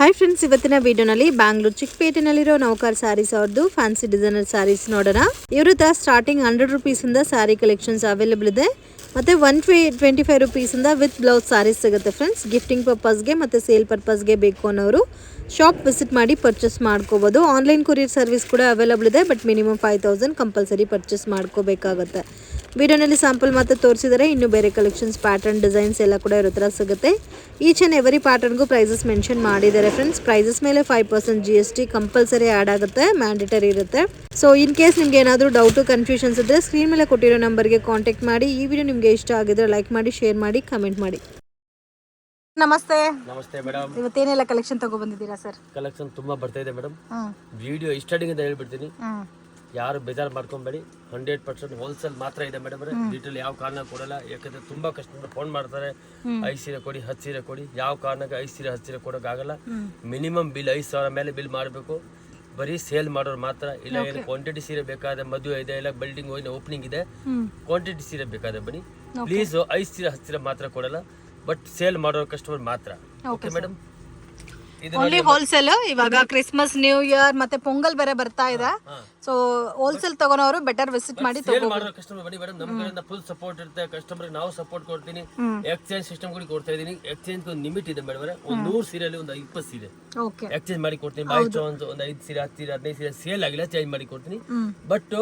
Hi friends, ಇವತ್ತಿನ ವಿಡಿಯೋನಲ್ಲಿ ಬ್ಯಾಂಗ್ಳೂರ್ ಚಿಕ್ಕಪೇಟೆನಲ್ಲಿರೋ ನೌಕರ್ ಸ್ಯಾರೀಸ್ ಅವ್ರದ್ದು ಫ್ಯಾನ್ಸಿ ಡಿಸೈನರ್ ಸ್ಯಾರೀಸ್ ನೋಡೋಣ. ಇವ್ರ ಹತ್ರ ಸ್ಟಾರ್ಟಿಂಗ್ 100 ರೂಪೀಸಿಂದ ಸ್ಯಾರಿ ಕಲೆಕ್ಷನ್ಸ್ ಅವೈಲೇಬಲ್ ಇದೆ. ಮತ್ತು 125 ರೂಪೀಸಿಂದ ವಿತ್ ಬ್ಲೌಸ್ ಸ್ಯಾರೀಸ್ ಸಿಗುತ್ತೆ ಫ್ರೆಂಡ್ಸ್. ಗಿಫ್ಟಿಂಗ್ ಪರ್ಪಸ್ಗೆ ಮತ್ತು ಸೇಲ್ ಪರ್ಪಸ್ಗೆ ಬೇಕು ಅನ್ನೋರು ಶಾಪ್ ವಿಸಿಟ್ ಮಾಡಿ ಪರ್ಚೇಸ್ ಮಾಡ್ಕೋಬೋದು. ಆನ್ಲೈನ್ ಕೊರಿಯರ್ ಸರ್ವಿಸ್ ಕೂಡ ಅವೈಲೇಬಲ್ ಇದೆ. ಬಟ್ ಮಿನಿಮಮ್ 5000 ಕಂಪಲ್ಸರಿ ಪರ್ಚೇಸ್ ಮಾಡ್ಕೋಬೇಕಾಗುತ್ತೆ. ವಿಡಿಯೋನಲ್ಲಿ ಸ್ಯಾಂಪಲ್ ಮಾತ್ರ ತೋರಿಸಿದರೆ ಇನ್ನು ಬೇರೆ ಕಲೆಕ್ಷನ್ಸ್, ಪ್ಯಾಟರ್ನ್, ಡಿಸೈನ್ಸ್ ಎಲ್ಲ ಕೂಡ ಇರೋ ಥರ ಸಿಗುತ್ತೆ. ಈಚ್ ಆ್ಯಂಡ್ ಎವರಿ ಪ್ಯಾಟರ್ನ್ಗೂ ಪ್ರೈಸಸ್ ಮೆನ್ಷನ್ ಮಾಡಿದ್ದಾರೆ ಫ್ರೆಂಡ್ಸ್. ಪ್ರೈಸಸ್ ಮೇಲೆ 5% GST ಕಂಪಲ್ಸರಿ ಆ್ಯಡ್ ಆಗುತ್ತೆ, ಮ್ಯಾಂಡೇಟರಿ ಇರುತ್ತೆ. ಸೊ ಇನ್ ಕೇಸ್ ನಿಮ್ಗೆ ಏನಾದರೂ ಡೌಟು, ಕನ್ಫ್ಯೂಷನ್ಸ್ ಇದ್ದರೆ ಸ್ಕ್ರೀನ್ ಮೇಲೆ ಕೊಟ್ಟಿರೋ ನಂಬರ್ಗೆ ಕಾಂಟ್ಯಾಕ್ಟ್ ಮಾಡಿ. ಈ ವಿಡಿಯೋ ನಿಮಗೆ ಇಷ್ಟ ಆಗಿದ್ರೆ ಲೈಕ್ ಮಾಡಿ, ಶೇರ್ ಮಾಡಿ, ಕಮೆಂಟ್ ಮಾಡಿ. ನಮಸ್ತೆ. ನಮಸ್ತೆ ಮೇಡಮ್. ಇವತ್ತೇನೆಲ್ಲ ಕಲೆಕ್ಷನ್ ತಗೊಬಂದಿದ್ದೀರಾ ಸರ್? ಕಲೆಕ್ಷನ್ ತುಂಬಾ ಬರ್ತಾ ಇದೆ ಮೇಡಮ್. ವಿಡಿಯೋ ಸ್ಟಾರ್ಟಿಂಗ್ ಅಂತ ಹೇಳ್ಬಿಡ್ತೀನಿ, ಯಾರು ಬೇಜಾರು ಮಾಡ್ಕೊಂಬೇಡಿ. 100% ಹೋಲ್ಸೇಲ್ ಮಾತ್ರ ಇದೆ ಮೇಡಮ್. ಡೀಟೇಲ್ ಯಾವ ಕಾರಣ ಕೊಡಲ್ಲ, ಯಾಕಂದ್ರೆ ತುಂಬಾ ಕಸ್ಟಮರ್ ಫೋನ್ ಮಾಡ್ತಾರೆ, 5 ಸೀರೆ ಕೊಡಿ, 10 ಸೀರೆ ಕೊಡಿ. ಯಾವ ಕಾರಣಕ್ಕೆ 5 ಸೀರೆ 10 ಸೀರೆ ಕೊಡೋಕ್ಕಾಗಲ್ಲ. ಮಿನಿಮಮ್ ಬಿಲ್ 5000 ಮೇಲೆ ಬಿಲ್ ಮಾಡಬೇಕು. ಬರೀ ಸೇಲ್ ಮಾಡೋರು ಮಾತ್ರ. ಇಲ್ಲ ಏನು ಕ್ವಾಂಟಿಟಿ ಸೀರೆ ಬೇಕಾದ್ರೆ, ಮದುವೆ ಇದೆ, ಇಲ್ಲ ಬಿಲ್ಡಿಂಗ್ ಓಪನಿಂಗ್ ಇದೆ, ಕ್ವಾಂಟಿಟಿ ಸೀರೆ ಬೇಕಾದ್ರೆ ಬನ್ನಿ ಪ್ಲೀಸ್. 5 ಸೀರೆ 10 ಸೀರೆ ಮಾತ್ರ ಕೊಡಲ್ಲ, ಬಟ್ ಸೇಲ್ ಮಾಡೋ ಕಸ್ಟಮರ್ ಮಾತ್ರ. Okay madam. Only wholesale. ಇವಾಗ ಕ್ರಿಸ್ಮಸ್, ನ್ಯೂ ಇಯರ್ ಮತ್ತೆ ಪೊಂಗಲ್ ಬೇರೆ ಬರ್ತಾ ಇದೆ. ಸೊ ಹೋಲ್ಸೇಲ್ ತಗೊಳೋರು ಬೆಟರ್ ವಿಸಿಟ್ ಮಾಡಿ ಸೇಲ್ ಮಾಡೋ ಕಸ್ಟಮರ್ ಬನ್ನಿ ಮೇಡಮ್. ನಮ್ಮ ಕಡೆಯಿಂದ ಫುಲ್ ಸಪೋರ್ಟ್ ಇರುತ್ತೆ. ಕಸ್ಟಮರ್ ನಾವು ಸಪೋರ್ಟ್ ಕೊಡ್ತೀನಿ. ಎಕ್ಸ್ಚೇಂಜ್ ಸಿಸ್ಟಮ್ ಕೂಡ ಕೊಡ್ತಾ ಇದೀನಿ. ಎಕ್ಸ್ಚೇಂಜ್ ಒಂದು ಲಿಮಿಟ್ ಇದೆ ಮೇಡಮ್. ಒಂದು 100 ಸೀರೆಯಲ್ಲಿ ಒಂದು 20 ಸೀರೆ ಎಕ್ಸ್ಚೇಂಜ್ ಮಾಡಿ ಕೊಡ್ತೀನಿ. ಬೈ ಚಾನ್ಸ್ ಒಂದು 5 ಸೀರೆ 10 ಸೀರೆ 15 ಸೀರೆ ಸೇಲ್ ಆಗಿಲ್ಲ, ಚೇಂಜ್ ಮಾಡಿ ಕೊಡ್ತೀನಿ. ಬಟ್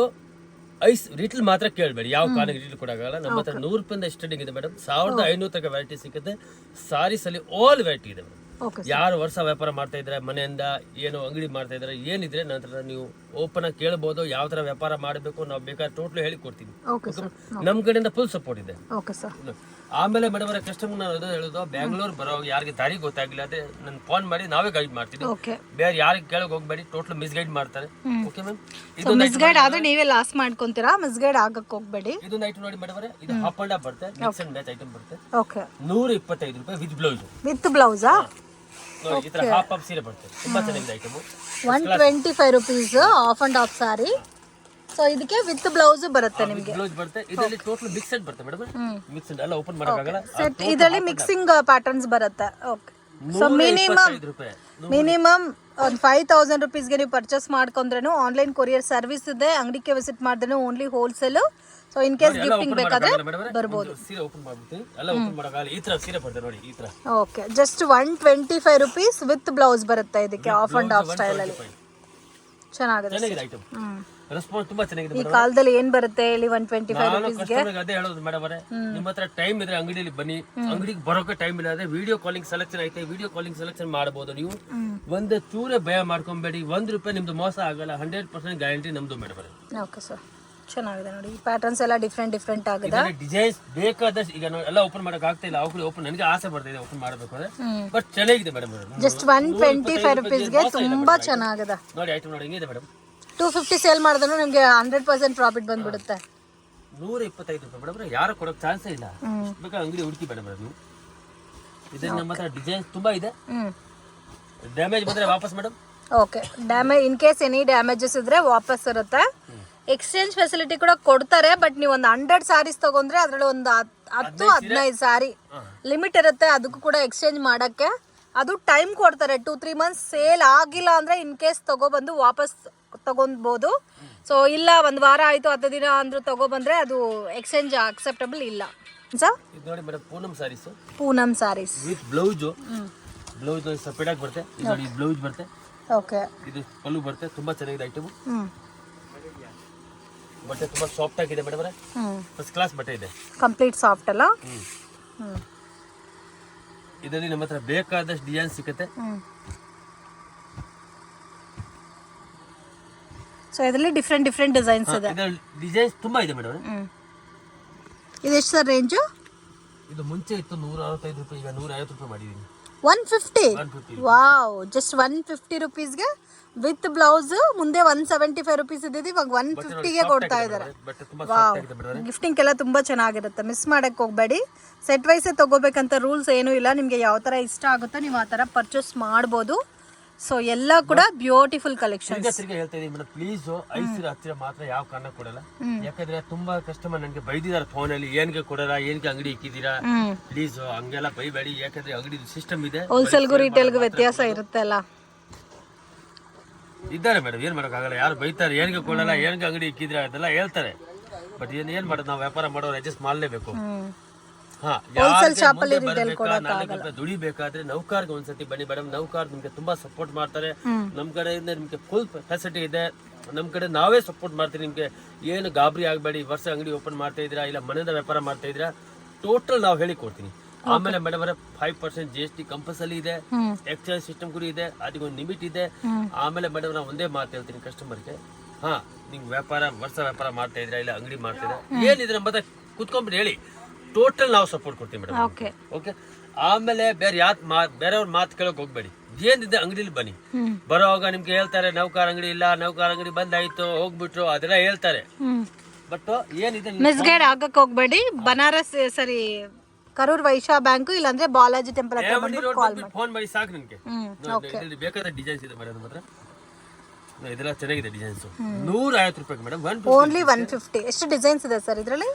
ರಿಟೇಲ್ ಮಾತ್ರ ಕೇಳಬೇಡಿ, ಯಾವ ಕಾರಣಕ್ಕೆ ರಿಟೇಲ್ ಕೊಡೋಕ್ಕಾಗಲ್ಲ. ನಮ್ಮ ಹತ್ರ 100 ರೂಪಾಯಿಂದ ಸ್ಟಾರ್ಟಿಂಗ್ ಇದೆ ಮೇಡಮ್. 1500 ತನಕ ವೆರೈಟಿ ಸಿಗುತ್ತೆ. ಸಾರೀಸ್ ಅಲ್ಲಿ ಆಲ್ ವೆರೈಟಿ ಇದೆ ಮೇಡಮ್. ಯಾರು ವರ್ಷ ವ್ಯಾಪಾರ ಮಾಡ್ತಾ ಇದ್ರೆ, ಮನೆಯಿಂದ ಏನು ಅಂಗಡಿ ಮಾಡ್ತಾ ಇದ್ರೆ, ಏನಿದ್ರೆ ನಂತರ ನೀವು ಓಪನ್ ಆಗಿ ಕೇಳಬಹುದು. ಯಾವ ತರ ವ್ಯಾಪಾರ ಮಾಡಬೇಕು ನಾವು ಬೇಕಾದ್ರೆ ಟೋಟಲ್ ಹೇಳಿ ಕೊಡ್ತೀನಿ. ನಮ್ ಕಡೆಯಿಂದ ಫುಲ್ ಸಪೋರ್ಟ್ ಇದೆ. ಆಮೇಲೆ ಮೇಡಮ್ ಕಸ್ಟಮರ್ ನಾವು ಹೇಳೋದು, ಬ್ಯಾಂಗ್ಳೂರ್ ಬರೋ ಯಾರಿಗೆ ದಾರಿ ಗೊತ್ತಾಗಿಲ್ಲ ಅದೇ ನನ್ ಫೋನ್ ಮಾಡಿ ನಾವೇ ಗೈಡ್ ಮಾಡ್ತೀವಿ. ಬೇರೆ ಯಾರಿಗೆ ಕೇಳಕ್ ಹೋಗ್ಬೇಡಿ, ಟೋಟಲ್ ಮಿಸ್ ಗೈಡ್ ಮಾಡ್ತಾರೆ. Okay ma'am. ಇದು ಮಿಸ್ ಗೈಡ್ ಆದ್ರೆ ನೀವೇ ಲಾಸ್ ಮಾಡ್ಕೊಂತೀರಾ, ಮಿಸ್ ಗೈಡ್ ಆಗಕ್ಕೆ ಹೋಗ್ಬೇಡಿ. ಇದೊಂದು ಐಟಮ್ ನೋಡಿ ಮೇಡಮ್, ಇದು ಹಾಫ್ ಅಂಡ್ ಹಾಫ್ ಬರುತ್ತೆ, ಮಿಕ್ಸ್ ಅಂಡ್ ಮ್ಯಾಚ್ ಐಟಮ್ ಬರುತ್ತೆ. 125 ರೂಪಾಯಿ ವಿತ್ ಬ್ಲೌಸ್. ವಿತ್ ಬ್ಲೌಸಾ? ನೋಡಿ ಈ ತರ ಹಾಫ್ ಹಾಫ್ ಸೀರೆ ಬರುತ್ತೆ, ತುಂಬಾ ಚೆನ್ನಾಗಿದೆ item. 125 rupees of and of sorry. So ಇದಕ್ಕೆ ವಿತ್ ಬ್ಲೌಸ್ ಬರುತ್ತೆ ನಿಮಗೆ. ಬ್ಲೌಸ್ ಬರುತ್ತೆ. ಇದರಲ್ಲಿ ಟೋಟಲ್ ಮಿಕ್ಸೆಡ್ ಬರುತ್ತೆ ಮೇಡಮ್. ಮಿಕ್ಸೆಡ್ ಎಲ್ಲ ಓಪನ್ ಮಾಡಕ್ಕಾಗಲ್ಲ. ಸೆಟ್ ಇದರಲ್ಲಿ ಮಿಕ್ಸಿಂಗ್ ಪ್ಯಾಟರ್ನ್ಸ್ ಬರುತ್ತೆ. ಓಕೆ. ಸೊ ಮಿನಿಮಮ್ ಒಂದು 5000 ರೂಪೀಸ್ಗೆ ನೀವು ಪರ್ಚೇಸ್ ಮಾಡ್ಕೊಂಡ್ರೇನು ಆನ್ಲೈನ್ ಕೊರಿಯರ್ ಸರ್ವಿಸ್ ಇದೆ. ಅಂಗಡಿಗೆ ವಿಸಿಟ್ ಮಾಡಿದ್ರೆ only wholesale. So in case gifting ಬೇಕಾದ್ರೆ ಬರ್ಬೋದು. ಸೀರೆ ಓಪನ್ ಮಾಡ್ಬಿಡ್ತೀನಿ, ಎಲ್ಲ ಓಪನ್ ಮಾಡಕ್ಕಾಗಲ್ಲ. ಈ ತರ ಸೀರೆ ಬರುತ್ತೆ ನೋಡಿ, ಈ ತರ. Okay. Just 125 rupees with blouse ಬರುತ್ತೆ ಇದಕ್ಕೆ, ಆಫ್ ಅಂಡ್ ಆಫ್ ಸ್ಟೈಲ್ ಅಲ್ಲಿ. ಚೆನ್ನಾಗಿದೆ ಐಟಮ್. ರೆಸ್ಪಾನ್ಸ್ ತುಂಬಾ ಚೆನ್ನಾಗಿದೆ. ಈ ಕಾಲದಲ್ಲಿ ಏನ್ ಬರುತ್ತೆ ಹೇಳಿ 125 ರೂಪೀಸ್ಗೆ? ಅದೇ ಹೇಳೋದು ಮೇಡಮ್ ಅವರೇ, ನಿಮ್ಮ ಹತ್ರ ಟೈಮ್ ಇದ್ರೆ ಅಂಗಡಿಯಲ್ಲಿ ಬನ್ನಿ. ಅಂಗಡಿಗೆ ಬರೋಕೆ ಟೈಮ್ ಇಲ್ಲ ಅಂದ್ರೆ ವಿಡಿಯೋ ಕಾಲಿಂಗ್ ಸೆಲೆಕ್ಷನ್ ಐತೆ, ವಿಡಿಯೋ ಕಾಲಿಂಗ್ ಸೆಲೆಕ್ಷನ್ ಮಾಡಬಹುದು ನೀವು. ಒಂದು ಚೂರೇ ಭಯ ಮಾಡ್ಕೊಂಬೇಡಿ. 1 ರೂಪಾಯಿ ನಿಮ್ದು ಮೋಸ ಆಗಲ್ಲ. 100% ಗ್ಯಾರಂಟಿ ನಮ್ದು ಮೇಡಮ್ ಅವರೇ. Okay sir. ಚೆನ್ನಾಗಿದೆ ನೋಡಿ, ಪ್ಯಾಟರ್ನ್ಸ್ ಎಲ್ಲ ಡಿಫ್ರೆಂಟ್ ಆಗಿದೆ. ಡಿಸೈನ್ಸ್ ಬೇಕಾದಷ್ಟು ಈಗ ಎಲ್ಲ ಓಪನ್ ಮಾಡಕ್ ಆಗ್ತಾ ಇಲ್ಲ. ಅವ್ರಿಗೆ ಓಪನ್ ನನಗೆ ಆಸೆ ಬರ್ತಾ ಇದೆ ಓಪನ್ ಮಾಡಬೇಕು ಅಂದ್ರೆ, ಬಟ್ ಚೆನ್ನಾಗಿದೆ ಮೇಡಮ್. ಜಸ್ಟ್ 125 ರೂಪೀಸ್ಗೆ ತುಂಬಾ ಚೆನ್ನಾಗಿದೆ ನೋಡಿ ಐಟಮ್. ನೋಡಿ ಹಿಂಗಿದೆ ಮೇಡಮ್. 250 ಸೇಲ್ ಮಾಡಿದ್ರು ನಿಮ್ಗೆ 100% ಪ್ರಾಫಿಟ್ ಬಂದ್ಬಿಡುತ್ತೆ. 125 ರೂಪಾಯಿ ಮೇಡಮ್, ಯಾರು ಕೊಡೋಕ್ ಚಾನ್ಸೇ ಇಲ್ಲ. ಬೇಕಾದ್ರೆ ಅಂಗಡಿ ಹುಡುಕಿ ಮೇಡಮ್ ನೀವು. ಇದನ್ನ ನಮ್ಮ ಹತ್ರ ಡಿಸೈನ್ಸ್ ತುಂಬಾ ಇದೆ. ಡ್ಯಾಮೇಜ್ ಬಂದ್ರೆ ವಾಪಸ್ madam. Okay. Damage in case any damages ಇದ್ರೆ ವಾಪಸ್ ಇರುತ್ತೆ. ಎಕ್ಸ್ಚೇಂಜ್ ಫೆಸಿಲಿಟಿ ಕೂಡ ಕೊಡ್ತಾರೆ. ಬಟ್ ನೀವು ಒಂದು 100 ಸ್ಯಾರೀಸ್ ತಗೊಂಡ್ರೆ ಅದ್ರಲ್ಲಿ ಒಂದು 10-15 ಸ್ಯಾರಿ ಲಿಮಿಟ್ ಇರುತ್ತೆ. ಅದಕ್ಕೂ ಕೂಡ ಎಕ್ಸ್ಚೇಂಜ್ ಮಾಡಕ್ಕೆ ಅದು ಟೈಮ್ ಕೊಡ್ತಾರೆ. 2-3 ಮಂತ್ಸ್ ಸೇಲ್ ಆಗಿಲ್ಲ ಅಂದ್ರೆ ಇನ್ ಕೇಸ್ ತಗೊಬಂದು ವಾಪಸ್ ತಗೊಬೋದು. ಸೊ ಇಲ್ಲ 1 ವಾರ ಆಯ್ತು 10 ದಿನ ಅಂದ್ರೂ ತಗೊಬಂದ್ರೆ ಅದು ಎಕ್ಸ್ಚೇಂಜ್ ಅಕ್ಸೆಪ್ಟಬಲ್ ಇಲ್ಲ. ಇದು ನೋಡಿ madam, Poonam saris with blouse. Blouse separate ಆಗಿ ಬರುತ್ತೆ. ಇದು ನೋಡಿ ಬ್ಲೌಸ್ ಬರುತ್ತೆ. ಓಕೆ. ಇದು ಪಲ್ಲು ಬರುತ್ತೆ. ತುಂಬಾ ಚೆನ್ನಾಗಿದೆ ಐಟಮ್. ಬಟ್ಟೆ ತುಂಬಾ ಸಾಫ್ಟ್ ಆಗಿದೆ ಮೇಡಮ್ ಅವರೇ. ಫಸ್ಟ್ ಕ್ಲಾಸ್ ಬಟ್ಟೆ ಇದೆ, ಕಂಪ್ಲೀಟ್ ಸಾಫ್ಟ್ ಅಲ್ಲ. ಇದರಲ್ಲಿ ನಮ್ಮ ಹತ್ರ ಬೇಕಾದಷ್ಟು ಡಿಸೈನ್ ಸಿಗುತ್ತೆ. ಸೊ ಇದರಲ್ಲಿ ಡಿಫ್ರೆಂಟ್ ಡಿಸೈನ್ಸ್ ಇದೆ. ಇದರಲ್ಲಿ ಡಿಸೈನ್ಸ್ ತುಂಬಾ ಇದೆ ಮೇಡಮ್. ಇದು ಎಷ್ಟು ಸರ್ ರೇಂಜ್? ಇದು ಮುಂಚೆ ಇತ್ತು 165 ರೂಪಾಯಿ, ಈಗ 150 ರೂಪಾಯಿ ಮಾಡಿದೀನಿ. 150. ವಾವ್. ಜಸ್ಟ್ 150 ರೂಪೀಸ್ಗೆ ವಿತ್ ಬ್ಲೌಸ್. ಮುಂದೆ 175 ರೂಪೀಸ್ ಇದ್ದಿದ್ದು ಇವಾಗ 150ಗೆ ಕೊಡ್ತಾ ಇದ್ದಾರೆ. ವಾವ್. ಗಿಫ್ಟಿಂಗ್ ಎಲ್ಲ ತುಂಬಾ ಚೆನ್ನಾಗಿರುತ್ತೆ, ಮಿಸ್ ಮಾಡಕ್ ಹೋಗ್ಬೇಡಿ. ಸೆಟ್ ವೈಸೇ ತಗೋಬೇಕಂತ ರೂಲ್ಸ್ ಏನೂ ಇಲ್ಲ. ನಿಮಗೆ ಯಾವ ತರ ಇಷ್ಟ ಆಗುತ್ತೋ ನೀವು ಆ ತರ ಪರ್ಚೇಸ್ ಮಾಡ್ಬೋದು. ಸೊ ಎಲ್ಲ ಕೂಡ ಬ್ಯೂಟಿಫುಲ್ ಕಲೆಕ್ಷನ್. ತಿರ್ಗಿ ಹೇಳ್ತಾ ಇದೀನಿ ಮೇಡಮ್, ಪ್ಲೀಸ್ 5 ಸೀರೆ ಹತ್ತಿರ ಮಾತ್ರ ಯಾವ ಕಾರಣ ಕೊಡಲ್ಲ. ಯಾಕಂದ್ರೆ ತುಂಬಾ ಕಸ್ಟಮರ್ ನನಗೆ ಬೈದಿದ್ದಾರೆ ಫೋನ್ ಅಲ್ಲಿ, ಏನ್ಗೆ ಕೊಡಲ್ಲ, ಏನ್ಗೆ ಅಂಗಡಿ ಇಕ್ಕಿದೀರಾ, ಪ್ಲೀಸ್ ಹಂಗೆಲ್ಲ ಬೈಬೇಡಿ. ಯಾಕಂದ್ರೆ ಅಂಗಡಿ ಸಿಸ್ಟಮ್ ಇದೆ, ಹೋಲ್ಸೇಲ್ಗೂ ರಿಟೇಲ್ಗೂ ವ್ಯತ್ಯಾಸ ಇರುತ್ತೆ ಅಲ್ಲ. ಇದ್ದಾರೆ ಮೇಡಮ್, ಏನ್ ಮಾಡಕ್ಕಾಗಲ್ಲ. ಯಾರು ಬೈತಾರೆ, ಏನ್ಗೆ ಕೊಡಲ್ಲ, ಏನ್ಗೆ ಅಂಗಡಿ ಇಕ್ಕಿದ್ರ ಅದೆಲ್ಲ ಹೇಳ್ತಾರೆ. ಬಟ್ ಏನ್ ಮಾಡೋದು, ನಾವು ವ್ಯಾಪಾರ ಮಾಡೋರು ಅಡ್ಜಸ್ಟ್ ಮಾಡಲೇಬೇಕು. ದುಡಿಬೇಕಾದ್ರೆ ನೌಕರ್ಗೆ ಒಂದ್ಸತಿ ಬನ್ನಿ ಮೇಡಮ್, ನೌಕರ್ ನಿಮ್ಗೆ ತುಂಬಾ ಸಪೋರ್ಟ್ ಮಾಡ್ತಾರೆ. ನಮ್ ಕಡೆಯಿಂದ ನಿಮ್ಗೆ ಫುಲ್ ಫೆಸಿಲಿಟಿ ಇದೆ. ನಮ್ ಕಡೆ ನಾವೇ ಸಪೋರ್ಟ್ ಮಾಡ್ತೀವಿ. ನಿಮ್ಗೆ ಏನು ಗಾಬರಿ ಆಗಬೇಡಿ. ವರ್ಷ ಅಂಗಡಿ ಓಪನ್ ಮಾಡ್ತಾ ಇದ್ದೀರಾ, ಇಲ್ಲ ಮನೆಯಿಂದ ವ್ಯಾಪಾರ ಮಾಡ್ತಾ ಇದ್ದೀರಾ, ಟೋಟಲ್ ನಾವು ಹೇಳಿ ಕೊಡ್ತೀನಿ. ಆಮೇಲೆ ಮೇಡಮ್ 5% GST ಕಂಪಲ್ಸರಿ ಇದೆ. ಎಕ್ಸ್ಚೇಂಜ್ ಸಿಸ್ಟಮ್ ಕೂಡ ಇದೆ, ಅದಕ್ಕೊಂದು ಲಿಮಿಟ್ ಇದೆ. ಆಮೇಲೆ ಮೇಡಮ್ ನಾವು ಒಂದೇ ಮಾತು ಹೇಳ್ತೀನಿ ಕಸ್ಟಮರ್ಗೆ, ನಿಮ್ಗೆ ವರ್ಷ ವ್ಯಾಪಾರ ಮಾಡ್ತಾ ಇದ್ರ, ಇಲ್ಲ ಅಂಗಡಿ ಮಾಡ್ತಾ ಇದ್ರ, ಏನಿದ್ರೆ ನಮ್ಮ ಹತ್ರ ಕುತ್ಕೊಂಡ್ಬಿಟ್ಟು ಹೇಳಿ, ಟೋಟಲ್ ನಾವು ಸಪೋರ್ಟ್ ಕೊಡ್ತೀವಿ ಮೇಡಮ್. ಓಕೆ. ಆಮೇಲೆ ಬೇರೆಯವ್ರ ಮಾತು ಕೇಳಕ್ ಹೋಗ್ಬೇಡಿ. ಏನಿದೆ ಅಂಗಡಿಲಿ ಬನ್ನಿ. ಬರೋವಾಗ ನಿಮ್ಗೆ ಹೇಳ್ತಾರೆ ನೌಕರ ಅಂಗಡಿ ಇಲ್ಲ, ನೌಕರ ಅಂಗಡಿ ಬಂದಾಯ್ತು ಹೋಗ್ಬಿಟ್ರು, ಅದೆಲ್ಲ ಹೇಳ್ತಾರೆ. ಬಟ್ ಏನಿದೆ ಮಿಸ್ಗೈಡ್ ಆಗಕ್ ಹೋಗ್ಬೇಡಿ. ಬನಾರಸ್ ಸರಿ ಕರೂರ್ ವೈಶ್ಯ ಬ್ಯಾಂಕ್, ಇಲ್ಲಾಂದ್ರೆ ಬಾಲಾಜಿ ಟೆಂಪಲ್ ಫೋನ್ ಮಾಡಿ ಸಾಕು ನಿಮ್ಗೆ. ಬೇಕಾದ ಡಿಸೈನ್ಸ್ ಇದೆ ಮೇಡಮ್ ಹತ್ರ, ಇದೆಲ್ಲ ಚೆನ್ನಾಗಿದೆ ಡಿಸೈನ್ಸ್. 150 ರೂಪಾಯಿ ಮೇಡಮ್. ಓನ್ಲಿ 150. ಎಷ್ಟು ಡಿಸೈನ್ಸ್ ಇದೆ ಸರ್ ಇದರಲ್ಲಿ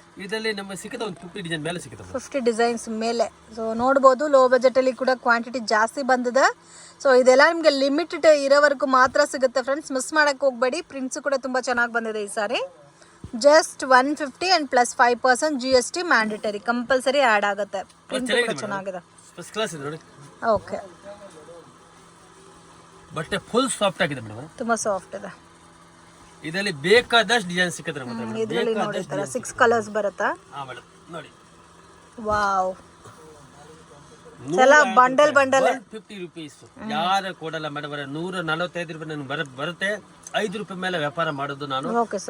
ನಮಗೆ ಸಿಕ್ಕದ ಒಂದು 50 ಡಿಸೈನ್ ಮೇಲೆ ಸಿಕ್ಕದ, 50 ಡಿಸೈನ್ಸ್ ಮೇಲೆ. ಸೊ ನೋಡ್ಬೋದು, ಲೋ ಬಜೆಟ್ ಅಲ್ಲಿ ಕೂಡ ಕ್ವಾಂಟಿಟಿ ಜಾಸ್ತಿ ಬಂದಿದೆ. ಸೊ ಇದೆಲ್ಲ ನಿಮಗೆ ಲಿಮಿಟೆಡ್ ಇರೋವರೆಗೂ ಮಾತ್ರ ಸಿಗುತ್ತೆ ಫ್ರೆಂಡ್ಸ್, ಮಿಸ್ ಮಾಡಕ್ ಹೋಗ್ಬೇಡಿ. ಪ್ರಿಂಟ್ಸ್ ಕೂಡ ತುಂಬಾ ಚೆನ್ನಾಗಿ ಬಂದಿದೆ ಈ ಸಾರಿ. Just 150 and plus 5% GST mandatory compulsory add ಆಗುತ್ತೆ. ಪ್ರಿಂಟ್ ಕೂಡ ಚೆನ್ನಾಗಿದೆ, ಫಸ್ಟ್ ಕ್ಲಾಸ್ ಇದೆ ನೋಡಿ. ಓಕೆ. ಬಟ್ಟೆ ಫುಲ್ ಸಾಫ್ಟ್ ಆಗಿದೆ ಮೇಡಮ್, ತುಂಬಾ ಸಾಫ್ಟ್ ಇದೆ. ಇದರಲ್ಲಿ ಬೇಕಾದಷ್ಟು ಡಿಸೈನ್ ಸಿಕ್ಕುತ್ತೆ ನಮಗೆ. ಇದರಲ್ಲಿ ನೋಡಿ 6 ಕಲರ್ಸ್ ಬರುತ್ತಾ? ಮೇಡಮ್ ನೋಡಿ. ವಾವ್, ಎಲ್ಲ ಬಂಡಲ್ 150 ರೂಪೀಸ್ ಯಾರು ಕೊಡಲ್ಲ ಮೇಡಮ್. 145 ರೂಪಾಯಿ ನನಗೆ ಬರುತ್ತೆ. 5 ರೂಪಾಯಿ ಮೇಲೆ ವ್ಯಾಪಾರ ಮಾಡೋದು ನಾನು.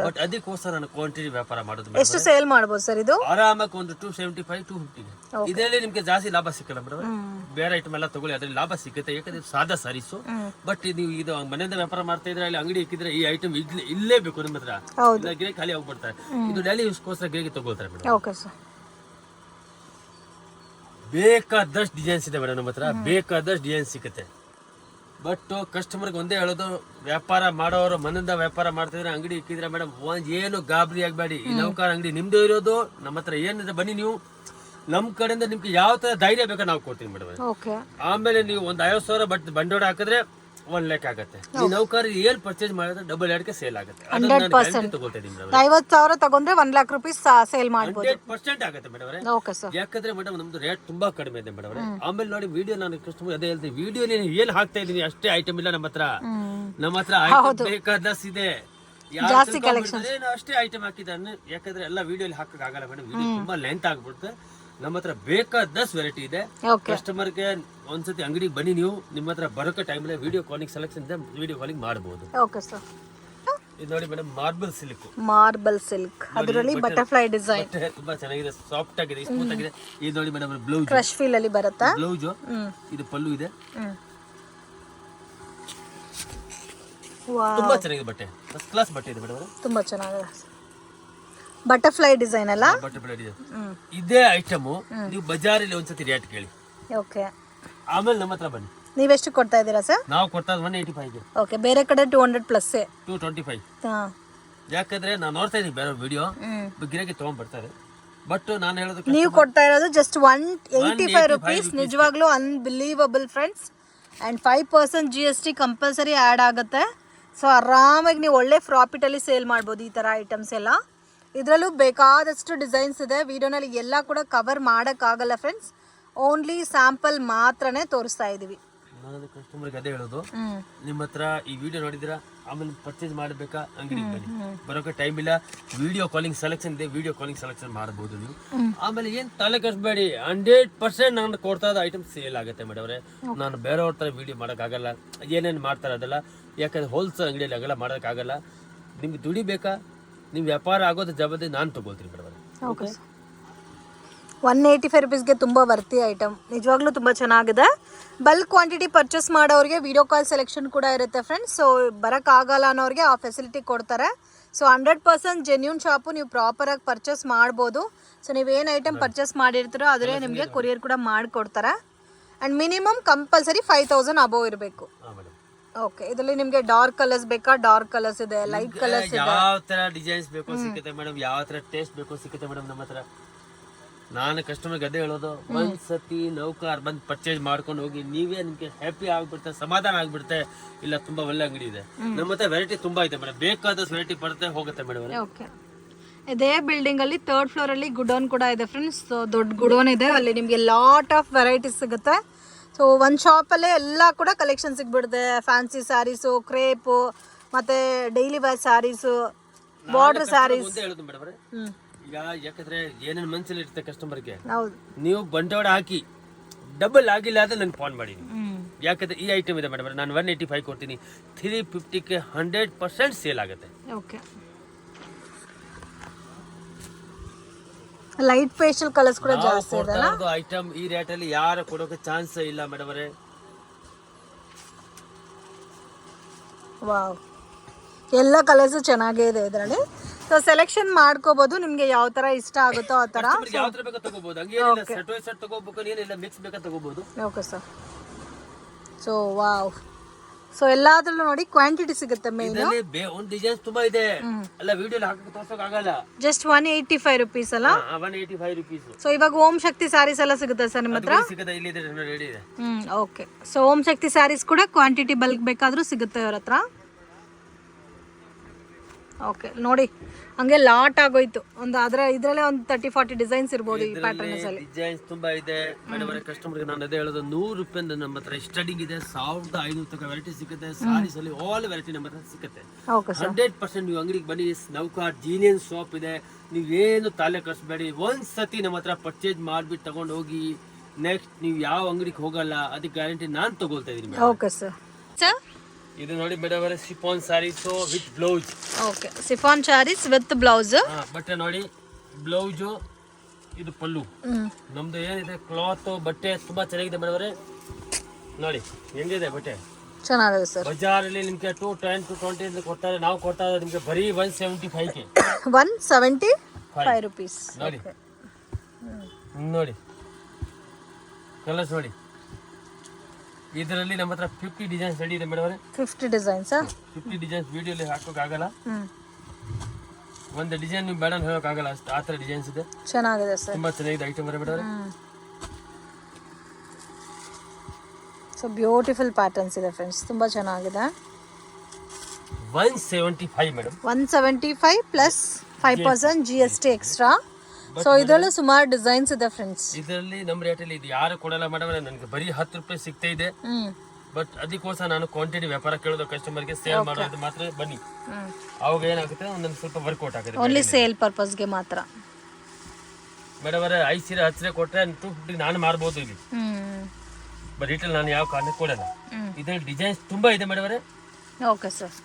ಬಟ್ ಅದಕ್ಕೋಸ್ಕರ ನಾನು ಕ್ವಾಂಟಿಟಿ ವ್ಯಾಪಾರ ಮಾಡೋದು. ಎಷ್ಟು ಸೇಲ್ ಮಾಡಬಹುದು ಸರ್ ಇದು? ಆರಾಮಾಗಿ ಒಂದು 275 250. ಇದರಲ್ಲಿ ನಿಮ್ಗೆ ಜಾಸ್ತಿ ಲಾಭ ಸಿಕ್ಕಲ್ಲ ಮೇಡಮ್. ಬೇರೆ ಐಟಮ್ ಎಲ್ಲ ತಗೊಳ್ಳಿ, ಅದ್ರಲ್ಲಿ ಲಾಭ ಸಿಗುತ್ತೆ. ಯಾಕಂದ್ರೆ ಸಾದಾ ಸಾರೀಸು. ಬಟ್ ನೀವು ಇದು ಮನೆಯಿಂದ ವ್ಯಾಪಾರ ಮಾಡ್ತಾ ಇದ್ರೆ, ಇಲ್ಲಿ ಅಂಗಡಿ ಇಕ್ಕಿದ್ರೆ ಈ ಐಟಮ್ ಇಲ್ಲೇ ಬೇಕು ನಿಮ್ಮ ಹತ್ರ. ಗಿರೆ ಖಾಲಿ ಹೋಗ್ಬಿಡ್ತಾರೆ. ಇದು ಡೈಲಿ ಯೂಸ್ಗೋಸ್ಕರ ಗಿರಿಗೆ ತಗೊಳ್ತಾರೆ ಮೇಡಮ್. ಬೇಕಾದಷ್ಟು ಡಿಸೈನ್ಸ್ ಇದೆ ಮೇಡಮ್ ನಮ್ಮ ಹತ್ರ, ಬೇಕಾದಷ್ಟು ಡಿಸೈನ್ ಸಿಗುತ್ತೆ. ಬಟ್ ಕಸ್ಟಮರ್ಗೆ ಒಂದೇ ಹೇಳೋದು, ವ್ಯಾಪಾರ ಮಾಡೋರು ಮನೆಯಿಂದ ವ್ಯಾಪಾರ ಮಾಡ್ತಿದ್ರೆ ಅಂಗಡಿ ಇಕ್ಕಿದ್ರೆ ಮೇಡಮ್ ಏನು ಗಾಬರಿ ಆಗಬೇಡಿ. ಈ ನೌಕರ ಅಂಗಡಿ ನಿಮ್ದು ಇರೋದು, ನಮ್ಮ ಹತ್ರ ಏನಿದೆ ಬನ್ನಿ ನೀವು. ನಮ್ ಕಡೆಯಿಂದ ನಿಮ್ಗೆ ಯಾವ ತರ ಧೈರ್ಯ ಬೇಕಾ ನಾವು ಕೊಡ್ತೀವಿ ಮೇಡಮ್. ಆಮೇಲೆ ನೀವು ಒಂದು 50,000 ಬಟ್ ಬಂಡವಾಳ ಹಾಕಿದ್ರೆ 1 ಲಕ್ಷ ಆಗುತ್ತೆ. ಈ ನೌಕರ ಏನ್ ಪರ್ಚೇಸ್ ಮಾಡಿದ್ರೆ ಡಬಲ್ 2ಕ್ಕೆ ಸೇಲ್ ಆಗುತ್ತೆ. 50,000 ತಗೊಂಡ್ರೆ 1 ಲಕ್ಷ ರೂಪಾಯಿ ಸೇಲ್ ಮಾಡಬಹುದು. 100% ಆಗುತ್ತೆ ಮೇಡಮ್. ಯಾಕಂದ್ರೆ ಮೇಡಮ್ ನಮ್ದು ರೇಟ್ ತುಂಬಾ ಕಡಿಮೆ ಇದೆ ಮೇಡಮ್. ಆಮೇಲೆ ನೋಡಿ ವಿಡಿಯೋ, ನಾನು ಕಸ್ಟಮರ್ ಅದೇ ಹೇಳ್ತೀನಿ, ವಿಡಿಯೋ ಏನ್ ಹಾಕ್ತಾ ಇದೀನಿ ಅಷ್ಟೇ ಐಟಮ್ ಇಲ್ಲ ನಮ್ಮ ಹತ್ರ. ನಮ್ಮ ಹತ್ರ ಐಟಮ್ ಬೇಕಾದಷ್ಟು ಇದೆ, ಜಾಸ್ತಿ ಕಲೆಕ್ಷನ್ ಅಷ್ಟೇ ಐಟಮ್ ಹಾಕಿದ್ದಾನೆ. ಯಾಕಂದ್ರೆ ಎಲ್ಲ ವಿಡಿಯೋ ಹಾಕಕ್ ಆಗಲ್ಲ ಮೇಡಮ್, ವಿಡಿಯೋ ತುಂಬಾ ಲೆಂತ್ ಆಗ್ಬಿಡುತ್ತೆ. ನಮ್ಮ ಹತ್ರ ಬೇಕಾದಷ್ಟು ವೆರೈಟಿ ಇದೆ. ಕಸ್ಟಮರ್ಗೆ ಒಂದ್ಸತಿ ಅಂಗಡಿಗೆ ಬನ್ನಿ ನೀವು. ನಿಮ್ಮ ಹತ್ರ ಬರೋಕೆ ಟೈಮಲ್ಲಿ ವಿಡಿಯೋ ಕಾಲಿಂಗ್ ಸೆಲೆಕ್ಷನ್ ಇದೆ, ವಿಡಿಯೋ ಕಾಲಿಂಗ್ ಮಾಡಬಹುದು. ಇದು ನೋಡಿ ಮೇಡಮ್, ಮಾರ್ಬಲ್ ಸಿಲ್ಕ್ ಅದರಲ್ಲಿ ಬಟರ್ಫ್ಲೈ ಡಿಸೈನ್ ತುಂಬಾ ಚೆನ್ನಾಗಿದೆ, ಸಾಫ್ಟ್ ಆಗಿದೆ, ಸ್ಮೂತ್ ಆಗಿದೆ. ಇದು ನೋಡಿ ಮೇಡಮ್, ಬ್ಲೌಸ್ ಕ್ರಶ್ ಫೀಲ್ ಅಲ್ಲಿ ಬರುತ್ತಾ? ಬ್ಲೌಸ್ ಇದು ಪಲ್ಲು ಇದೆ. ತುಂಬಾ ಚೆನ್ನಾಗಿದೆ ಬಟ್ಟೆ, ಫಸ್ಟ್ ಕ್ಲಾಸ್ ಬಟ್ಟೆ ಇದೆ ಮೇಡಮ್. ತುಂಬಾ ಚೆನ್ನಾಗಿದೆ. ಬಟರ್ಫ್ಲೈ ಡಿಸೈನ್ ಅಲ್ಲ? Butterfly design. ಇದೇ ಐಟಮ್ ನೀವು ಬಜಾರಲ್ಲಿ ಒಂದ್ಸತಿ ರೇಟ್ ಕೇಳಿ. ಓಕೆ. ಆಮೇಲೆ ನಮ್ಮ ಹತ್ರ ಬನ್ನಿ. ನೀವೆಷ್ಟು ಕೊಡ್ತಾ ಇದ್ದೀರಾ ಸರ್? ನಾವು ಕೊಡ್ತಾ 185 ಗೆ. ಓಕೆ. ಬೇರೆ ಕಡೆ 200 ಪ್ಲಸ್ 225. ಯಾಕಂದ್ರೆ ನಾನು ನೋಡ್ತಾ ಇದೀನಿ ಬೇರೆ ವಿಡಿಯೋ, ಗಿರಾಕಿ ತಗೊಂಡ್ ಬರ್ತಾರೆ. ಬಟ್ ನಾನು ಹೇಳೋದು, ನೀವು ಕೊಡ್ತಾ ಇರೋದು ಜಸ್ಟ್ 185 ರೂಪೀಸ್. ನಿಜವಾಗ್ಲೂ unbelievable friends. And 5% GST compulsory add ಆಗುತ್ತೆ. ಸೊ ಆರಾಮಾಗಿ ನೀವು ಒಳ್ಳೆ ಪ್ರಾಫಿಟಲ್ಲಿ ಸೇಲ್ ಮಾಡ್ಬೋದು ಈ ಥರ ಐಟಮ್ಸ್ ಎಲ್ಲ. ಇದರಲ್ಲೂ ಬೇಕಾದಷ್ಟು ಡಿಸೈನ್ಸ್ ಇದೆ. ವಿಡಿಯೋನಲ್ಲಿ ಎಲ್ಲ ಕೂಡ ಕವರ್ ಮಾಡೋಕ್ಕಾಗಲ್ಲ ಫ್ರೆಂಡ್ಸ್, ಓನ್ಲಿ ಸ್ಯಾಂಪಲ್ ಮಾತ್ರನೇ ತೋರಿಸ್ತಾ ಇದ್ದೀವಿ. ನಾನು ಕಸ್ಟಮರ್ಗೆ ಅದೇ ಹೇಳೋದು, ನಿಮ್ಮ ಹತ್ರ ಈ ವಿಡಿಯೋ ನೋಡಿದಿರಾ, ಆಮೇಲೆ ಪರ್ಚೇಸ್ ಮಾಡಬೇಕಾ ಅಂಗಡಿಗೆ ಬನ್ನಿ. ಬರೋಕೆ ಟೈಮ್ ಇಲ್ಲ, ವಿಡಿಯೋ ಕಾಲಿಂಗ್ ಸೆಲೆಕ್ಷನ್ ಇದೆ, ವಿಡಿಯೋ ಕಾಲಿಂಗ್ ಸೆಲೆಕ್ಷನ್ ಮಾಡಬಹುದು ನೀವು. ಆಮೇಲೆ ಏನ್ ತಲೆ ಕಟ್ಬೇಡಿ, 100% ನಾನು ಕೊಡ್ತಾ ಇದ್ದ ಐಟಮ್ ಸೇಲ್ ಆಗುತ್ತೆ ಮೇಡಮ್ ಅವರೇ. ನಾನು ಬೇರೆಯವ್ರ ತರ ವಿಡಿಯೋ ಮಾಡೋಕ್ಕಾಗಲ್ಲ, ಏನೇನು ಮಾಡ್ತಾರೆ ಅದೆಲ್ಲ. ಯಾಕಂದ್ರೆ ಹೋಲ್ಸೇಲ್ ಅಂಗಡಿಯಲ್ಲಿ ಆಗಲ್ಲ, ಮಾಡೋಕ್ಕಾಗಲ್ಲ. ನಿಮ್ಗೆ ದುಡಿಬೇಕಾ, ನೀವು ವ್ಯಾಪಾರ ಆಗೋದು ಜವಾಬ್ದಾರಿ ನಾನು ತಗೊಳ್ತೀನಿ ಮೇಡಮ್. ಓಕೆ. 185 ರೂಪೀಸ್ಗೆ ತುಂಬ ವರ್ತಿ ಐಟಮ್, ನಿಜವಾಗ್ಲೂ ತುಂಬ ಚೆನ್ನಾಗಿದೆ. ಬಲ್ಕ್ ಕ್ವಾಂಟಿಟಿ ಪರ್ಚೇಸ್ ಮಾಡೋರಿಗೆ ವಿಡಿಯೋ ಕಾಲ್ ಸೆಲೆಕ್ಷನ್ ಕೂಡ ಇರುತ್ತೆ ಫ್ರೆಂಡ್ಸ್. ಸೊ ಬರೋಕ್ಕಾಗಲ್ಲ ಅನ್ನೋರಿಗೆ ಆ ಫೆಸಿಲಿಟಿ ಕೊಡ್ತಾರೆ. ಸೊ 100% ಜೆನ್ಯೂನ್ ಶಾಪು, ನೀವು ಪ್ರಾಪರಾಗಿ ಪರ್ಚೇಸ್ ಮಾಡ್ಬೋದು. ಸೊ ನೀವೇನು ಐಟಮ್ ಪರ್ಚೇಸ್ ಮಾಡಿರ್ತೀರೋ ಅದರೇ ನಿಮಗೆ ಕೊರಿಯರ್ ಕೂಡ ಮಾಡಿಕೊಡ್ತಾರೆ. ಆ್ಯಂಡ್ ಮಿನಿಮಮ್ ಕಂಪಲ್ಸರಿ 5,000 ಅಬೋವ್ ಇರಬೇಕು. ಓಕೆ, ಇದರಲ್ಲಿ ನಿಮಗೆ ಡಾರ್ಕ್ ಕಲರ್ಸ್ ಬೇಕಾ? ಡಾರ್ಕ್ ಕಲರ್ಸ್ ಇದೆ, ಲೈಟ್ ಕಲರ್ಸ್ ಇದೆ, ಯಾವ ತರ ಡಿಸೈನ್ಸ್ ಬೇಕೋ ಸಿಗುತ್ತೆ ಮೇಡಮ್, ಯಾವ ತರ ಟೇಸ್ಟ್ ಬೇಕೋ ಸಿಗುತ್ತೆ ಮೇಡಮ್ ನಮ್ಮ ಹತ್ರ. ನಾನು ಕಸ್ಟಮರ್ಗೆ ಅದೇ ಹೇಳೋದು, ಒಂದ್ಸತಿ ನೌಕರ್ ಬಂದು ಪರ್ಚೇಸ್ ಮಾಡ್ಕೊಂಡು ಹೋಗಿ, ನೀವೇ ನಿಮ್ಗೆ ಹ್ಯಾಪಿ ಆಗ್ಬಿಡುತ್ತೆ, ಸಮಾಧಾನ ಆಗ್ಬಿಡುತ್ತೆ. ಇಲ್ಲ ತುಂಬಾ ಒಳ್ಳೆ ಅಂಗಡಿ ಇದೆ ನಮ್ಮ ಹತ್ರ, ವೆರೈಟಿ ತುಂಬಾ ಇದೆ ಮೇಡಮ್, ಬೇಕಾದಷ್ಟು ವೆರೈಟಿ ಬರುತ್ತೆ ಹೋಗುತ್ತೆ ಮೇಡಮ್. ಓಕೆ, ಇದೇ ಬಿಲ್ಡಿಂಗ್ ಅಲ್ಲಿ 3rd ಫ್ಲೋರ್ ಅಲ್ಲಿ ಗುಡೌನ್ ಕೂಡ ಇದೆ ಫ್ರೆಂಡ್ಸ್. ಸೊ ದೊಡ್ಡ ಗುಡೌನ್ ಇದೆ, ಅಲ್ಲಿ ನಿಮಗೆ ಲಾಟ್ ಆಫ್ ವೆರೈಟೀಸ್ ಸಿಗುತ್ತೆ. ಸೊ ಒಂದು ಶಾಪಲ್ಲೇ ಎಲ್ಲ ಕೂಡ ಕಲೆಕ್ಷನ್ ಸಿಗ್ಬಿಡುತ್ತೆ. ಫ್ಯಾನ್ಸಿ ಸ್ಯಾರೀಸು, ಕ್ರೇಪು, ಮತ್ತೆ daily wear saris, border saris. ಹೇಳೋದು ಮೇಡಮ್, ಈಗ ಯಾಕಂದ್ರೆ ಏನೇನು ಮನ್ಸಲ್ಲಿ ಇರುತ್ತೆ ಕಸ್ಟಮರ್ಗೆ, ಹೌದು, ನೀವು ಬಂಡವಾಳ ಹಾಕಿ ಡಬಲ್ ಆಗಿಲ್ಲ ಅಂದ್ರೆ ನಂಗೆ ಫೋನ್ ಮಾಡಿ. ಯಾಕಂದ್ರೆ ಈ ಐಟಮ್ ಇದೆ ಮೇಡಮ್, ನಾನು 185 ಕೊಡ್ತೀನಿ, 350ಕ್ಕೆ 100% ಸೇಲ್ ಆಗುತ್ತೆ. ಓಕೆ, ಲೈಟ್ ಫೇಶಿಯಲ್ ಕಲರ್ಸ್ ಕೂಡ ಜಾಸ್ತಿ ಇದೆ ಅಲ್ಲ. ಐಟಮ್ ಈ ರೇಟ್ ಅಲ್ಲಿ ಯಾರು ಕೊಡೋಕೆ ಚಾನ್ಸ್ ಇಲ್ಲ ಮೇಡಮ್ ಅವರೇ. ವಾವ್, ಎಲ್ಲ ಕಲರ್ಸ್ ಚೆನ್ನಾಗೇ ಇದೆ ಇದರಲ್ಲಿ. ಸೊ ಸೆಲೆಕ್ಷನ್ ಮಾಡ್ಕೋಬಹುದು, ನಿಮ್ಗೆ ಯಾವ ತರ ಇಷ್ಟ ಆಗುತ್ತೋ ಆ ತರ. ಯಾವ ತರ ಬೇಕಾ ತಗೋಬಹುದು, ಹಂಗೇನಿಲ್ಲ ಸೆಟ್ ವೈಸ್ ಸೆಟ್ ತಗೋಬೇಕು, ಏನಿಲ್ಲ ಮಿಕ್ಸ್ ಬೇಕಾ ತಗೋಬಹುದು. Okay sir. So wow, so ಎಲ್ಲಾದ್ರಲ್ಲೂ ನೋಡಿ ಕ್ವಾಂಟಿಟಿ ಸಿಗುತ್ತೆ. ಮೇನ್ ಒಂದು ಡಿಸೈನ್ಸ್ ತುಂಬಾ ಇದೆ, ಅಲ್ಲ ವಿಡಿಯೋ ಹಾಕಕ್ಕೆ ತೋರ್ಸೋಕೆ ಆಗಲ್ಲ. ಜಸ್ಟ್ 185 ರುಪೀಸ್ ಅಲ್ಲ, 185 ರುಪೀಸ್. ಸೊ ಇವಾಗ ಓಂ ಶಕ್ತಿ ಸ್ಯಾರೀಸ್ ಎಲ್ಲ ಸಿಗುತ್ತೆ ಸರ್ ನಿಮ್ಮ ಹತ್ರ? ಸಿಗುತ್ತೆ, ಇಲ್ಲಿ ಇದೆ, ರೆಡಿ ಇದೆ. ಓಕೆ, ಸೊ ಓಂ ಶಕ್ತಿ ಸ್ಯಾರೀಸ್ ಕೂಡ ಕ್ವಾಂಟಿಟಿ ಬಲ್ಕ್ ಬೇಕಾದ್ರೂ ಸಿಗುತ್ತೆ ಅವ್ರ ಹತ್ರ. ಓಕೆ, ನೋಡಿ ಹಂಗೆ ಲಾಟ್ ಆಗೋಯ್ತು. ಒಂದು ಇದ್ರಲ್ಲೇ ಒಂದು 30-40 ಡಿಸೈನ್ಸ್ ಇರ್ಬೋದು ಈ ಪ್ಯಾಟರ್ನ್ಸ್ ಅಲ್ಲಿ. ಡಿಸೈನ್ಸ್ ತುಂಬಾ ಇದೆ ಮೇಡಮ್ ಅವರೇ. ಕಸ್ಟಮರ್ಗೆ ನಾನು ಅದೇ ಹೇಳೋದು, 100 ರೂಪಾಯಿಂದ ನಮ್ಮ ಹತ್ರ ಸ್ಟಾರ್ಟಿಂಗ್ ಇದೆ, 1500 ತನಕ ವೆರೈಟಿ ಸಿಗುತ್ತೆ. ಸಾರೀಸ್ ಅಲ್ಲಿ ಆಲ್ ವೆರೈಟಿ ನಮ್ಮ ಹತ್ರ ಸಿಗುತ್ತೆ. 100% ನೀವು ಅಂಗಡಿಗೆ ಬನ್ನಿ, ನೌಕಾರ್ ಜೀನಿಯನ್ ಶಾಪ್ ಇದೆ, ನೀವೇನು ತಲೆ ಕಟ್ಸ್ಬೇಡಿ. ಒಂದ್ಸತಿ ನಮ್ಮ ಹತ್ರ ಪರ್ಚೇಸ್ ಮಾಡ್ಬಿಟ್ಟು ತಗೊಂಡು ಹೋಗಿ, ನೆಕ್ಸ್ಟ್ ನೀವು ಯಾವ ಅಂಗಡಿಗೆ ಹೋಗಲ್ಲ, ಅದಕ್ಕೆ ಗ್ಯಾರಂಟಿ ನಾನು ತಗೊಳ್ತಾ ಇದೀನಿ. Okay sir. ಸರ್ ಇದು ನೋಡಿ ಮೇಡಮ್ ಅವರೇ, chiffon saris with blouse. Okay, chiffon saris with blouse. ಬಟ್ಟೆ ನೋಡಿ, ಬ್ಲೌಸ್, ಇದು ಪಲ್ಲು. ನಮ್ದು ಏನಿದೆ ಕ್ಲಾತ್ ಬಟ್ಟೆ ತುಂಬಾ ಚೆನ್ನಾಗಿದೆ ಮೇಡಮ್ ಅವರೇ. ನೋಡಿ ಹೆಂಗಿದೆ ಬಟ್ಟೆ, ಚೆನ್ನಾಗಿದೆ ಸರ್. ಬಜಾರಲ್ಲಿ ನಿಮ್ಗೆ 210-220 ಕೊಡ್ತಾರೆ, ನಾವು ಕೊಡ್ತಾ ಇರೋದು ನಿಮ್ಗೆ ಬರೀ 175ಗೆ. 175 ರುಪೀಸ್. ನೋಡಿ ನೋಡಿ ಕಲರ್ಸ್ ನೋಡಿ. ಇದರಲ್ಲಿ ನಮ್ಮ ಹತ್ರ 50 ಡಿಸೈನ್ಸ್ ರೆಡಿ ಇದೆ ಮೇಡಮ್ ಅವರೇ. 50 ಡಿಸೈನ್ಸ್ 50 ಡಿಸೈನ್ಸ್ ವಿಡಿಯೋಲಿ ಹಾಕೋಕ್ಕಾಗಲ್ಲ. ಒಂದು ಡಿಸೈನ್ ನೀವು ಬೇಡ ಹೇಳೋಕ್ಕಾಗಲ್ಲ, ಅಷ್ಟು ಆ ಥರ ಡಿಸೈನ್ಸ್ ಇದೆ. ಚೆನ್ನಾಗಿದೆ ಸರ್, ತುಂಬಾ ಚೆನ್ನಾಗಿದೆ ಐಟಮ್ ಮೇಡಮ್ ಅವರೇ. ಸೊ ಬ್ಯೂಟಿಫುಲ್ ಪ್ಯಾಟರ್ನ್ಸ್ ಇದೆ ಫ್ರೆಂಡ್ಸ್, ತುಂಬಾ ಚೆನ್ನಾಗಿದೆ. 175 madam, 175 plus 5% GST extra. So ಇದರಲ್ಲೂ ಸುಮಾರು ಡಿಸೈನ್ಸ್ ಇದೆ ಫ್ರೆಂಡ್ಸ್. ಇದರಲ್ಲಿ ನಮ್ಮ ರೇಟಲ್ಲಿ ಇದು ಯಾರು ಕೊಡಲ್ಲ ಮೇಡಮ್, ನನಗೆ ಬರೀ 10 ರೂಪಾಯಿ ಸಿಗ್ತಾ ಇದೆ. ಬಟ್ ಅದಕ್ಕೋಸ್ಕರ ನಾನು ಕ್ವಾಂಟಿಟಿ ವ್ಯಾಪಾರ ಕೇಳೋದು ಕಸ್ಟಮರ್ಗೆ, ಸೇಲ್ ಮಾಡೋದು ಮಾತ್ರ ಬನ್ನಿ. ಅವಾಗ ಏನಾಗುತ್ತೆ, ಒಂದೊಂದು ಸ್ವಲ್ಪ ವರ್ಕೌಟ್ ಆಗುತ್ತೆ. ಓನ್ಲಿ ಸೇಲ್ ಪರ್ಪಸ್ಗೆ ಮಾತ್ರ ಮೇಡಮ್ ಅವರೇ. 5 ಸೀರೆ 10 ಸೀರೆ ಕೊಟ್ಟರೆ 250 ನಾನು ಮಾರ್ಬೋದು ಇಲ್ಲಿ, ಬಟ್ ರಿಟೇಲ್ ನಾನು ಯಾವ ಕಾರಣಕ್ಕೆ ಕೊಡಲ್ಲ. ಇದರಲ್ಲಿ ಡಿಸೈನ್ಸ್ ತುಂಬಾ ಇದೆ ಮೇಡಮ್ ಅವರೇ. Okay sir.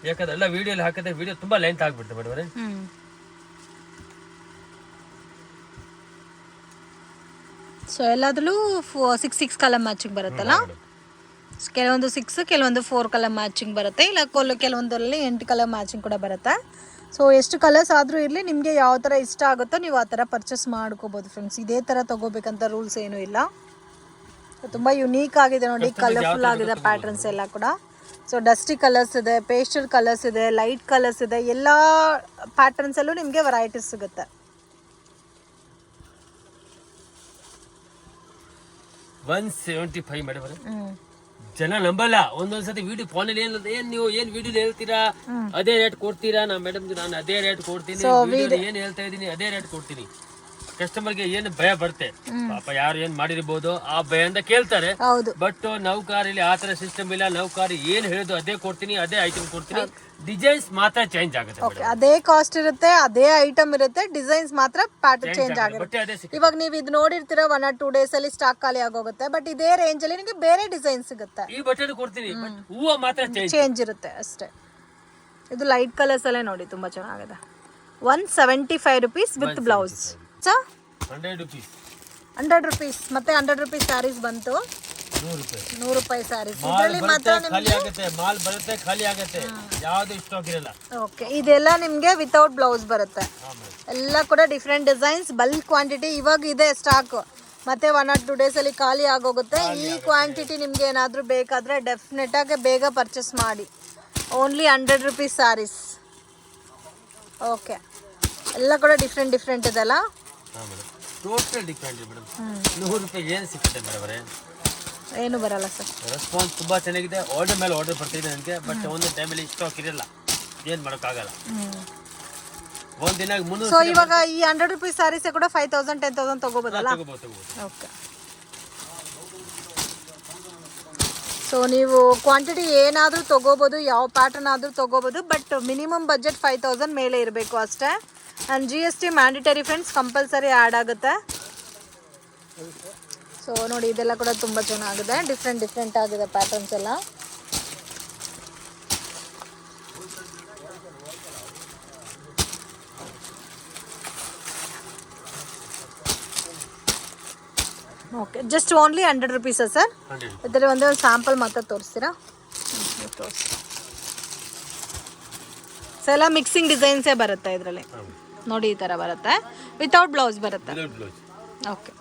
ಯಾಕಂದ್ರೆ ಎಲ್ಲ ವಿಡಿಯೋಲಿ ಹಾಕಿದ್ರೆ ವಿಡಿಯೋ ತುಂಬಾ ಲೆಂತ್ ಆಗ್ಬಿಡುತ್ತೆ ಮೇಡಮ್ ಅವರೇ. ಸೊ ಎಲ್ಲಾದ್ರಲ್ಲೂ 6 ಕಲರ್ ಮ್ಯಾಚಿಂಗ್ ಬರುತ್ತಲ್ಲ, ಕೆಲವೊಂದು 6 ಕೆಲವೊಂದು 4 ಕಲರ್ ಮ್ಯಾಚಿಂಗ್ ಬರುತ್ತೆ, ಇಲ್ಲ ಕೆಲವೊಂದರಲ್ಲಿ 8 ಕಲರ್ ಮ್ಯಾಚಿಂಗ್ ಕೂಡ ಬರುತ್ತೆ. ಸೊ ಎಷ್ಟು ಕಲರ್ಸ್ ಆದರೂ ಇರಲಿ, ನಿಮಗೆ ಯಾವ ಥರ ಇಷ್ಟ ಆಗುತ್ತೋ ನೀವು ಆ ಥರ ಪರ್ಚೇಸ್ ಮಾಡ್ಕೋಬೋದು ಫ್ರೆಂಡ್ಸ್. ಇದೇ ಥರ ತೊಗೋಬೇಕಂತ ರೂಲ್ಸ್ ಏನೂ ಇಲ್ಲ. ತುಂಬ ಯುನೀಕ್ ಆಗಿದೆ ನೋಡಿ, ಕಲರ್ಫುಲ್ ಆಗಿದೆ ಪ್ಯಾಟರ್ನ್ಸ್ ಎಲ್ಲ ಕೂಡ. ಸೊ ಡಸ್ಟಿ ಕಲರ್ಸ್ ಇದೆ, ಪೇಸ್ಟಲ್ ಕಲರ್ಸ್ ಇದೆ, ಲೈಟ್ ಕಲರ್ಸ್ ಇದೆ, ಎಲ್ಲ ಪ್ಯಾಟರ್ನ್ಸಲ್ಲೂ ನಿಮಗೆ ವೆರೈಟೀಸ್ ಸಿಗುತ್ತೆ. 175 ಮೇಡಮ್ ಅವರೇ. ಜನ ನಂಬಲ್ಲ, ಒಂದೊಂದ್ಸತಿ ವಿಡಿಯೋ ಫೋನಲ್ಲಿ ಏನ್ ನೀವು ಏನ್ ವಿಡಿಯೋ ಹೇಳ್ತೀರಾ ಅದೇ ರೇಟ್ ಕೊಡ್ತೀರಾ. ನಾ ಮೇಡಮ್ ನಾನು ಅದೇ ರೇಟ್ ಕೊಡ್ತೀನಿ, ಏನ್ ಹೇಳ್ತಾ ಇದೀನಿ ಅದೇ ರೇಟ್ ಕೊಡ್ತೀನಿ. ಕಸ್ಟಮರ್ಗೆ ಏನು ಭಯ ಬರುತ್ತೆ, ಪಾಪ ಯಾರು ಏನ್ ಮಾಡಿರ್ಬೋದು ಆ ಭಯ ಅಂತ ಕೇಳ್ತಾರೆ. ಬಟ್ ನೌಕಾರಲ್ಲಿ ಆ ತರ ಸಿಸ್ಟಮ್ ಇಲ್ಲ. ನೌಕಾರಿ ಏನ್ ಹೇಳೋದು ಅದೇ ಕೊಡ್ತೀನಿ, ಅದೇ ಐಟಮ್ ಕೊಡ್ತೀನಿ. ಡಿಸೈನ್ಸ್ ಮಾತ್ರ ಚೇಂಜ್ ಆಗುತ್ತೆ, ಅದೇ ಕಾಸ್ಟ್ ಇರುತ್ತೆ, ಅದೇ ಐಟಮ್ ಇರುತ್ತೆ, ಡಿಸೈನ್ಸ್ ಮಾತ್ರ ಪ್ಯಾಟರ್ನ್ ಚೇಂಜ್ ಆಗುತ್ತೆ. ಇವಾಗ ನೀವು ಇದು ನೋಡಿರ್ತೀರಾ 1 or 2 days ಅಲ್ಲಿ ಸ್ಟಾಕ್ ಖಾಲಿ ಆಗೋಗುತ್ತೆ, ಬಟ್ ಇದೇ ರೇಂಜ್ ಅಲ್ಲಿ ನಿಮಗೆ ಬೇರೆ ಡಿಸೈನ್ ಸಿಗುತ್ತೆ. ಈ ಬಟ್ಟೆ ಕೊಡ್ತೀನಿ, ಹೂವು ಮಾತ್ರ ಚೇಂಜ್ ಇರುತ್ತೆ ಅಷ್ಟೇ. ಇದು ಲೈಟ್ ಕಲರ್ಸ್ ಅಲ್ಲೇ ನೋಡಿ, ತುಂಬಾ ಚೆನ್ನಾಗಿದೆ. 175 ರುಪೀಸ್ ವಿತ್ ಬ್ಲೌಸ್. 100 ರುಪೀಸ್ ಮತ್ತೆ 100 ರುಪೀಸ್ ಸ್ಯಾರೀಸ್ ಬಂತು. 100 ರೂಪಾಯಿ ಸ್ಯಾರೀಸ್. ಇದರಲ್ಲಿ ಮಾತ್ರ ನಿಮಗೆ ಮಾಲ್ ಬರುತ್ತೆ, ಖಾಲಿ ಆಗುತ್ತೆ, ಯಾವುದು ಸ್ಟಾಕ್ ಇರಲ್ಲ. ಓಕೆ, ಇದೆಲ್ಲ ನಿಮಗೆ ವಿತೌಟ್ ಬ್ಲೌಸ್ ಬರುತ್ತೆ. ಎಲ್ಲ ಕೂಡ ಡಿಫ್ರೆಂಟ್ ಡಿಸೈನ್ಸ್, ಬಲ್ಕ್ ಕ್ವಾಂಟಿಟಿ ಇವಾಗ ಇದೆ ಸ್ಟಾಕ್. ಮತ್ತೆ 1 or 2 ಡೇಸಲ್ಲಿ ಖಾಲಿ ಆಗೋಗುತ್ತೆ. ಈ ಕ್ವಾಂಟಿಟಿ ನಿಮ್ಗೆ ಏನಾದರೂ ಬೇಕಾದರೆ ಡೆಫಿನೆಟಾಗಿ ಬೇಗ ಪರ್ಚೇಸ್ ಮಾಡಿ. Only 100 rupees saris. ಓಕೆ, ಎಲ್ಲ ಕೂಡ ಡಿಫ್ರೆಂಟ್ ಇದೆಲ್ಲ. Total different madam. 100 ರೂಪಾಯಿಗೆ ಏನು ಸಿಗುತ್ತೆ ಮೇಡಮ್? ಏನು ಬರಲ್ಲ ಸರ್. ರೆಸ್ಪಾನ್ಸ್ ತುಂಬಾ ಚೆನ್ನಾಗಿದೆ. ಆರ್ಡರ್ ಮೇಲೆ ಆರ್ಡರ್ ಬರ್ತಿದೆ ನನಗೆ, ಬಟ್ ಒಂದು ಟೈಮಲ್ಲಿ ಸ್ಟಾಕ್ ಇರಲ್ಲ, ಏನು ಮಾಡೋಕ್ಕಾಗಲ್ಲ. ಒಂದು ದಿನ 300. ಸೊ ಇವಾಗ ಈ 100 rupees ಸ್ಯಾರೀಸ್ ಕೂಡ 5000 10,000 ತಗೋಬೋದಲ್ಲ? ಓಕೆ. ಸೊ ನೀವು ಕ್ವಾಂಟಿಟಿ ಏನಾದರೂ ತೊಗೋಬೋದು, ಯಾವ ಪ್ಯಾಟರ್ನ್ ಆದರೂ ತೊಗೋಬೋದು, ಬಟ್ ಮಿನಿಮಮ್ ಬಜೆಟ್ 5000 ಮೇಲೆ ಇರಬೇಕು ಅಷ್ಟೇ. And GST mandatory friends, compulsory add ಆಗುತ್ತೆ. ಸೊ ನೋಡಿ, ಇದೆಲ್ಲ ಕೂಡ ತುಂಬ ಚೆನ್ನಾಗಿದೆ, ಡಿಫ್ರೆಂಟ್ ಆಗಿದೆ ಪ್ಯಾಟರ್ನ್ಸ್ ಎಲ್ಲ. Okay, just only 100 rupees sir. ಇದರಲ್ಲಿ ಒಂದು ಸ್ಯಾಂಪಲ್ ಮಾತ್ರ ತೋರಿಸ್ತೀರಾ? ತೋರಿಸಿ. ಸೊ ಎಲ್ಲ ಮಿಕ್ಸಿಂಗ್ ಡಿಸೈನ್ಸೇ ಬರುತ್ತೆ ಇದರಲ್ಲಿ. ನೋಡಿ, ಈ ಥರ ಬರುತ್ತೆ, ವಿತೌಟ್ ಬ್ಲೌಸ್ ಬರುತ್ತೆ. ಓಕೆ.